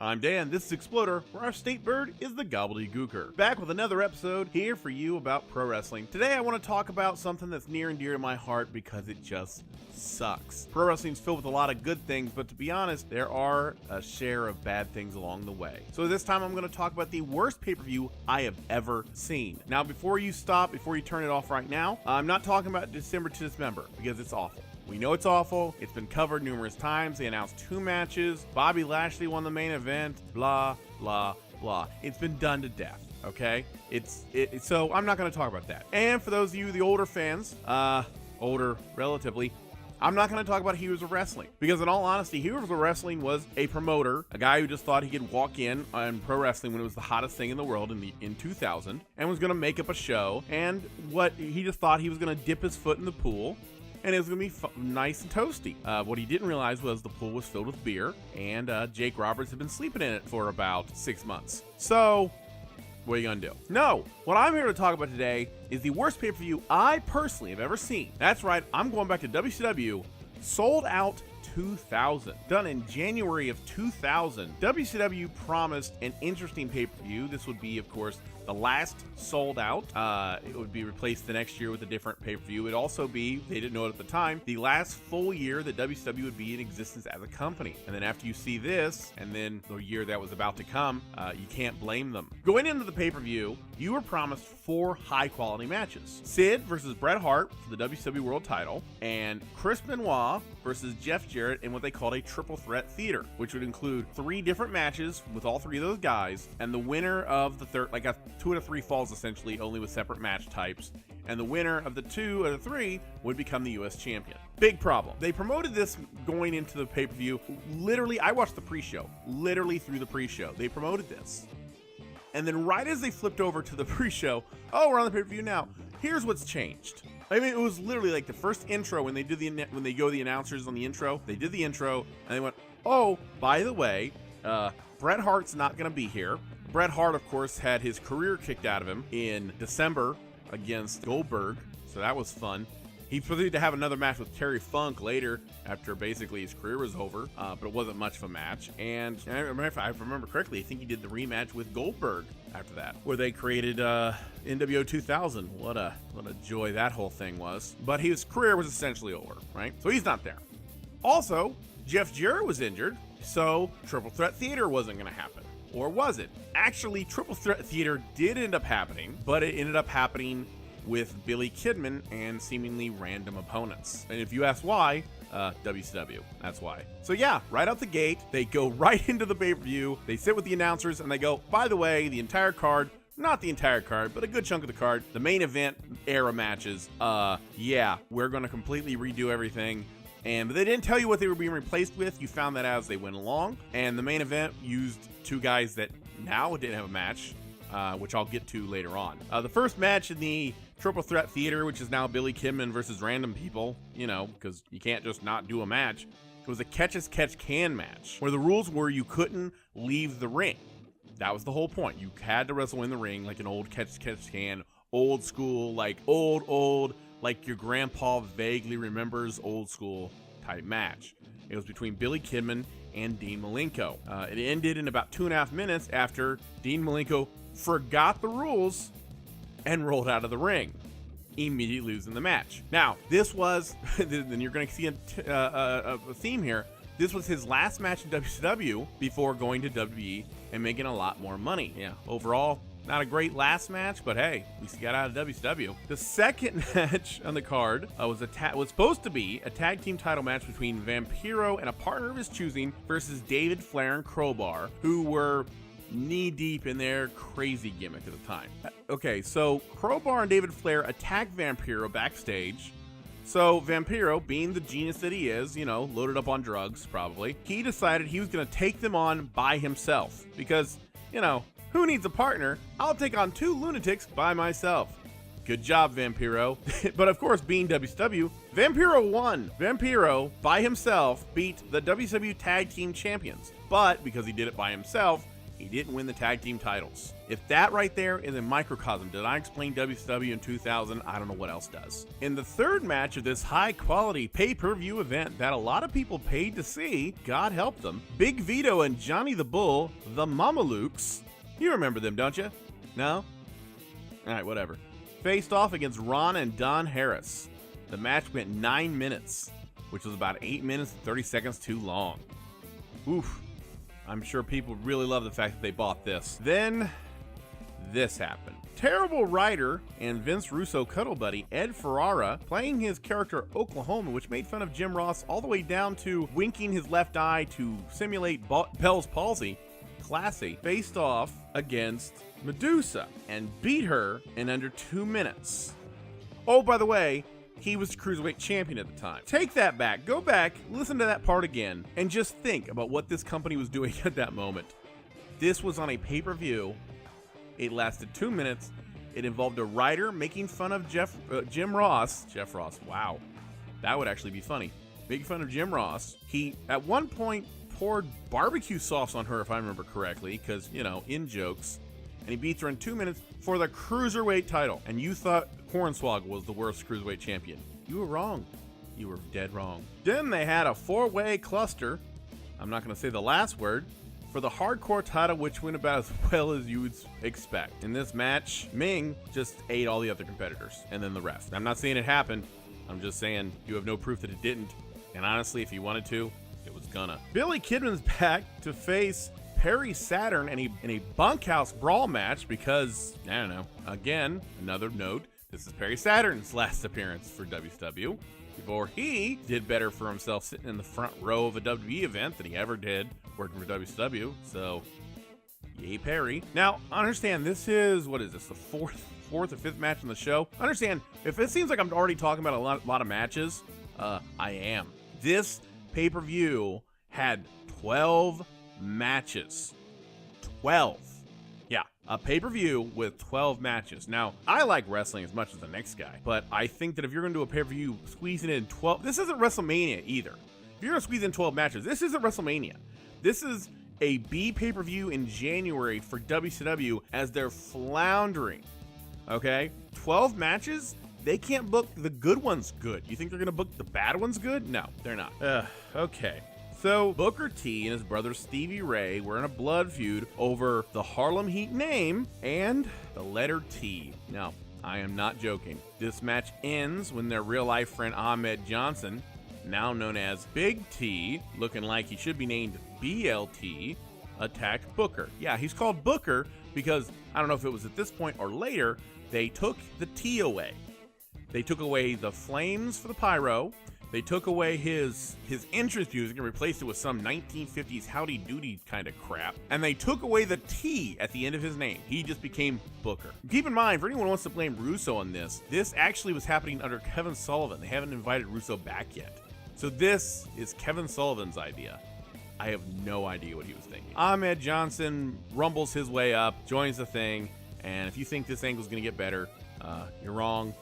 I'm Dan, this is Exploder, where our state bird is the gobbledygooker. Back with another episode here for you about pro wrestling. Today I want to talk about something that's near and dear to my heart because it just sucks. Pro wrestling's filled with a lot of good things, but to be honest, there are a share of bad things along the way. So this time I'm going to talk about the worst pay-per-view I have ever seen. Now before you turn it off right now, I'm not talking about December to Dismember because it's awful. We know it's awful. It's been covered numerous times. They announced 2 matches. Bobby Lashley won the main event. Blah, blah, blah. It's been done to death, okay? So I'm not going to talk about that. And for those of you, the older fans, older relatively, I'm not going to talk about Heroes of Wrestling because in all honesty, Heroes of Wrestling was a promoter, a guy who just thought he could walk in on pro wrestling when it was the hottest thing in the world in 2000 and was going to make up a show. And what he just thought he was going to dip his foot in the pool and it was going to be nice and toasty. What he didn't realize was the pool was filled with beer, and Jake Roberts had been sleeping in it for about 6 months. So, what are you going to do? No, what I'm here to talk about today is the worst pay-per-view I personally have ever seen. That's right, I'm going back to WCW Sold Out 2000. Done in January of 2000, WCW promised an interesting pay-per-view. This would be, of course, the last Sold Out. It would be replaced the next year with a different pay-per-view. It would also be, they didn't know it at the time, the last full year that WCW would be in existence as a company. And then after you see this, and then the year that was about to come, you can't blame them. Going into the pay-per-view, you were promised 4 high-quality matches. Sid versus Bret Hart for the WCW World title, and Chris Benoit versus Jeff Jarrett in what they called a triple threat theater, which would include 3 different matches with all 3 of those guys, and the winner of the third, like a 2 out of 3 falls essentially, only with separate match types, and the winner of the 2 out of 3 would become the US champion. Big problem. They promoted this going into the pay-per-view. Literally, I watched the pre-show, literally through the pre-show. They promoted this. And then right as they flipped over to the pre-show, oh, we're on the pay-per-view now. Here's what's changed. I mean, it was literally like the first intro when they go the announcers on the intro. They did the intro and they went, oh, by the way, Bret Hart's not going to be here. Bret Hart, of course, had his career kicked out of him in December against Goldberg, so that was fun. He proceeded to have another match with Terry Funk later after basically his career was over, but it wasn't much of a match. And if I remember correctly, I think he did the rematch with Goldberg after that, where they created NWO 2000. What a joy that whole thing was. But his career was essentially over, right? So he's not there. Also, Jeff Jarrett was injured, so Triple Threat Theater wasn't going to happen. Or was it? Actually, Triple Threat Theater did end up happening, but it ended up happening with Billy Kidman and seemingly random opponents. And if you ask why, WCW, that's why. So yeah, right out the gate, they go right into the pay-per-view, they sit with the announcers, and they go, by the way, the entire card, not the entire card, but a good chunk of the card, the main event era matches, yeah, we're gonna completely redo everything. But they didn't tell you what they were being replaced with. You found that as they went along. And the main event used 2 guys that now didn't have a match, which I'll get to later on. The first match in the Triple Threat Theater, which is now Billy Kidman versus random people, you know, because you can't just not do a match. It was a catch-as-catch-can match, where the rules were you couldn't leave the ring. That was the whole point. You had to wrestle in the ring like an old catch-as-catch-can, old school, like old, like your grandpa vaguely remembers old school type match. It was between Billy Kidman and Dean Malenko. It ended in about 2.5 minutes after Dean Malenko forgot the rules and rolled out of the ring, immediately losing the match. Now, this was, then you're going to see a theme here. This was his last match in WCW before going to WWE and making a lot more money. Yeah, overall, not a great last match, but hey, at least he got out of WCW. The second match on the card was supposed to be a tag team title match between Vampiro and a partner of his choosing versus David Flair and Crowbar, who were knee-deep in their crazy gimmick at the time. Okay, so Crowbar and David Flair attacked Vampiro backstage. So Vampiro, being the genius that he is, you know, loaded up on drugs probably, he decided he was going to take them on by himself because, you know, who needs a partner? I'll take on 2 lunatics by myself. Good job, Vampiro. But of course, being WCW, Vampiro won. Vampiro, by himself, beat the WCW Tag Team Champions. But because he did it by himself, he didn't win the tag team titles. If that right there is a microcosm, did I explain WCW in 2000? I don't know what else does. In the third match of this high-quality pay-per-view event that a lot of people paid to see, God help them, Big Vito and Johnny the Bull, the Mamalukes, you remember them, don't you? No? Alright, whatever. Faced off against Ron and Don Harris. The match went 9 minutes, which was about 8 minutes and 30 seconds too long. Oof. I'm sure people really love the fact that they bought this. Then, this happened. Terrible writer and Vince Russo cuddle buddy Ed Ferrara, playing his character Oklahoma, which made fun of Jim Ross all the way down to winking his left eye to simulate Bell's palsy, classy, faced off against Medusa and beat her in under 2 minutes. Oh, by the way, he was the Cruiserweight Champion at the time. Take that back. Go back, listen to that part again, and just think about what this company was doing at that moment. This was on a pay-per-view. It lasted 2 minutes. It involved a writer making fun of Jim Ross. Jeff Ross, wow. That would actually be funny. Making fun of Jim Ross. He, at one point, poured barbecue sauce on her, if I remember correctly, because, you know, in jokes. And he beats her in 2 minutes for the Cruiserweight title. And you thought Hornswoggle was the worst Cruiserweight champion. You were wrong. You were dead wrong. Then they had a four-way cluster. I'm not going to say the last word. For the hardcore title, which went about as well as you would expect. In this match, Ming just ate all the other competitors, and then the rest. I'm not saying it happened. I'm just saying you have no proof that it didn't. And honestly, if you wanted to, it was gonna. Billy Kidman's back to face Perry Saturn in a bunkhouse brawl match because, I don't know, again, another note, this is Perry Saturn's last appearance for WCW. Before he did better for himself sitting in the front row of a WWE event than he ever did working for WCW. So, yay Perry. Now, understand, this is, what is this, the fourth or fifth match in the show? Understand, if it seems like I'm already talking about a lot of matches, I am. This pay-per-view had 12 matches. 12. Yeah, a pay-per-view with 12 matches. Now, I like wrestling as much as the next guy, but I think that if you're going to do a pay-per-view squeezing in 12, this isn't WrestleMania either. If you're going to squeeze in 12 matches, this isn't WrestleMania. This is a B pay-per-view in January for WCW as they're floundering. Okay? 12 matches? They can't book the good ones good. You think they're going to book the bad ones good? No, they're not. Okay. So, Booker T and his brother Stevie Ray were in a blood feud over the Harlem Heat name and the letter T. Now, I am not joking. This match ends when their real-life friend Ahmed Johnson, now known as Big T, looking like he should be named BLT, attacked Booker. Yeah, he's called Booker because, I don't know if it was at this point or later, they took the T away. They took away the flames for the pyro. They took away his entrance music and replaced it with some 1950s howdy doody kind of crap. And they took away the T at the end of his name. He just became Booker. Keep in mind, for anyone who wants to blame Russo on this actually was happening under Kevin Sullivan. They haven't invited Russo back yet. So this is Kevin Sullivan's idea. I have no idea what he was thinking. Ahmed Johnson rumbles his way up, joins the thing, and if you think this angle's gonna get better, you're wrong.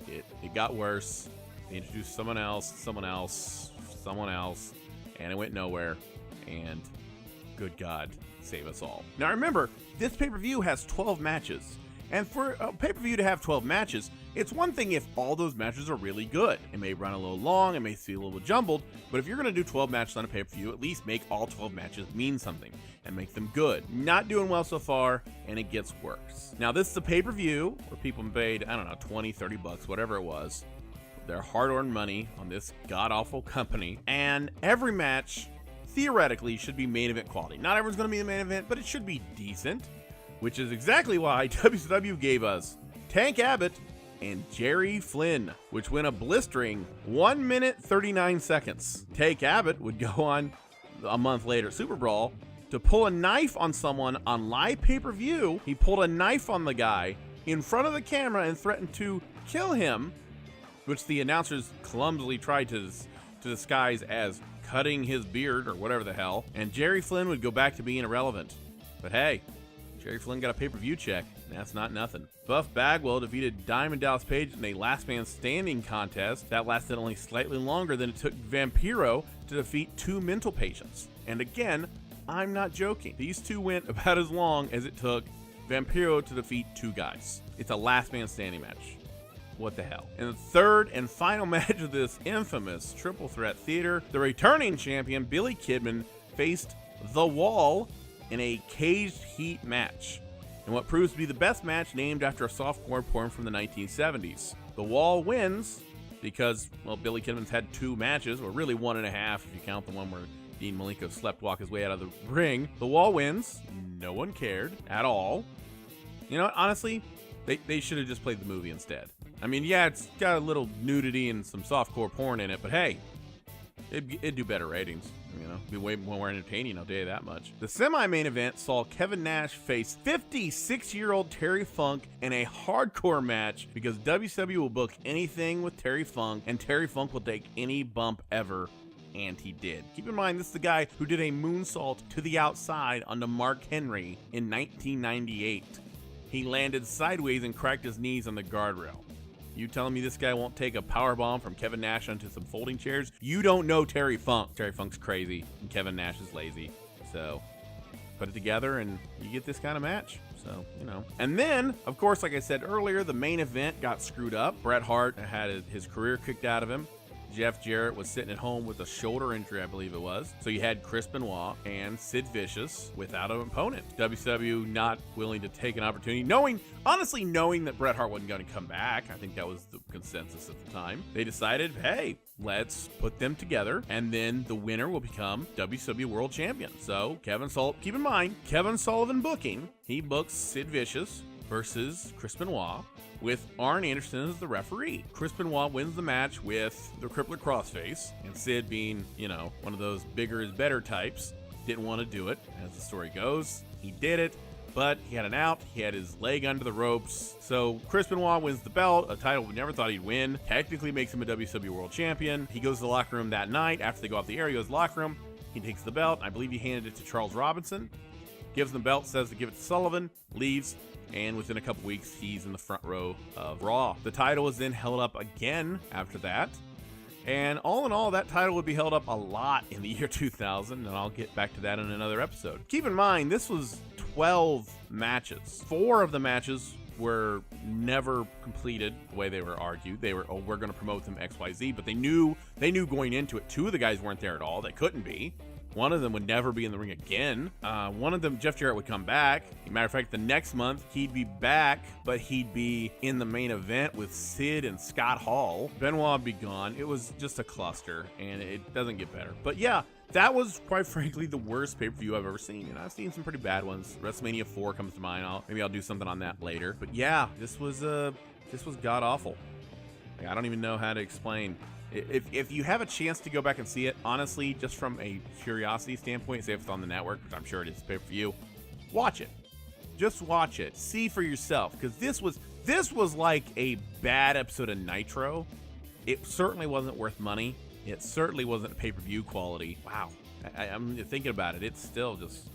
It got worse. They introduced someone else, and it went nowhere. And good God, save us all. Now remember, this pay-per-view has 12 matches. And for a pay-per-view to have 12 matches, it's one thing if all those matches are really good. It may run a little long, it may feel a little jumbled, but if you're going to do 12 matches on a pay-per-view, at least make all 12 matches mean something and make them good. Not doing well so far, and it gets worse. Now this is a pay-per-view where people paid, I don't know, 20, 30 bucks, whatever it was, their hard-earned money on this god-awful company, and every match, theoretically, should be main event quality. Not everyone's going to be the main event, but it should be decent, which is exactly why WCW gave us Tank Abbott and Jerry Flynn, which went a blistering 1 minute 39 seconds. Tank Abbott would go on a month later, Super Brawl, to pull a knife on someone on live pay-per-view. He pulled a knife on the guy in front of the camera and threatened to kill him, which the announcers clumsily tried to disguise as cutting his beard or whatever the hell, and Jerry Flynn would go back to being irrelevant. But hey, Jerry Flynn got a pay-per-view check, and that's not nothing. Buff Bagwell defeated Diamond Dallas Page in a last man standing contest that lasted only slightly longer than it took Vampiro to defeat two mental patients. And again, I'm not joking. These two went about as long as it took Vampiro to defeat two guys. It's a last man standing match. What the hell? In the third and final match of this infamous triple threat theater, the returning champion Billy Kidman faced The Wall in a caged heat match, in what proves to be the best match named after a softcore porn from the 1970s. The Wall wins because, well, Billy Kidman's had two matches, or really 1.5 if you count the one where Dean Malenko sleptwalk his way out of the ring. The Wall wins. No one cared at all. You know what? Honestly, they should have just played the movie instead. I mean, yeah, it's got a little nudity and some softcore porn in it, but hey, it'd do better ratings. You know, be way more entertaining, I'll tell you that much. The semi-main event saw Kevin Nash face 56-year-old Terry Funk in a hardcore match because WCW will book anything with Terry Funk, and Terry Funk will take any bump ever, and he did. Keep in mind, this is the guy who did a moonsault to the outside onto Mark Henry in 1998. He landed sideways and cracked his knees on the guardrail. You telling me this guy won't take a powerbomb from Kevin Nash onto some folding chairs? You don't know Terry Funk. Terry Funk's crazy, and Kevin Nash is lazy. So, put it together, and you get this kind of match. So, you know. And then, of course, like I said earlier, the main event got screwed up. Bret Hart had his career kicked out of him. Jeff Jarrett was sitting at home with a shoulder injury, I believe it was. So you had Chris Benoit and Sid Vicious without an opponent. WCW not willing to take an opportunity, honestly knowing that Bret Hart wasn't going to come back. I think that was the consensus at the time. They decided, hey, let's put them together, and then the winner will become WCW World Champion. So keep in mind, Kevin Sullivan booking, he books Sid Vicious versus Chris Benoit, with Arn Anderson as the referee. Chris Benoit wins the match with the crippler crossface, and Sid, being, you know, one of those bigger is better types, didn't want to do it. As the story goes, he did it, but he had an out, he had his leg under the ropes. So Chris Benoit wins the belt, a title we never thought he'd win, technically makes him a WCW World Champion. He goes to the locker room that night. After they go off the air, he goes to the locker room, he takes the belt, I believe he handed it to Charles Robinson, gives him the belt, says to give it to Sullivan, leaves, and within a couple weeks, he's in the front row of Raw. The title was then held up again after that. And all in all, that title would be held up a lot in the year 2000, and I'll get back to that in another episode. Keep in mind, this was 12 matches. 4 of the matches were never completed the way they were argued. They were, oh, we're going to promote them XYZ, but they knew going into it. 2 of the guys weren't there at all. They couldn't be. One of them would never be in the ring again. One of them, Jeff Jarrett, would come back. As a matter of fact, the next month, he'd be back, but he'd be in the main event with Sid and Scott Hall. Benoit would be gone. It was just a cluster, and it doesn't get better. But yeah, that was, quite frankly, the worst pay-per-view I've ever seen. And I've seen some pretty bad ones. WrestleMania 4 comes to mind. Maybe I'll do something on that later. But yeah, this was god-awful. Like, I don't even know how to explain. If you have a chance to go back and see it, honestly, just from a curiosity standpoint, say if it's on the network, which I'm sure it is pay-per-view, watch it. Just watch it. See for yourself, because this was like a bad episode of Nitro. It certainly wasn't worth money. It certainly wasn't pay-per-view quality. Wow. I'm thinking about it. It's still just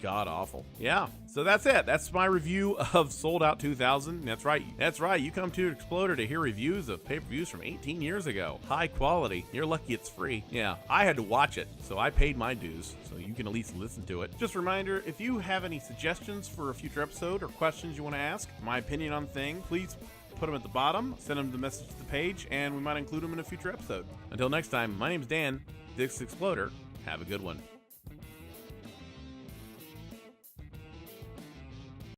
god-awful. Yeah, so that's it. That's my review of Sold Out 2000. That's right. You come to Exploder to hear reviews of pay-per-views from 18 years ago. High quality. You're lucky it's free. Yeah, I had to watch it, so I paid my dues, so you can at least listen to it. Just a reminder, if you have any suggestions for a future episode or questions you want to ask, my opinion on things, please put them at the bottom, send them the message to the page, and we might include them in a future episode. Until next time, my name's Dan, this is Exploder. Have a good one.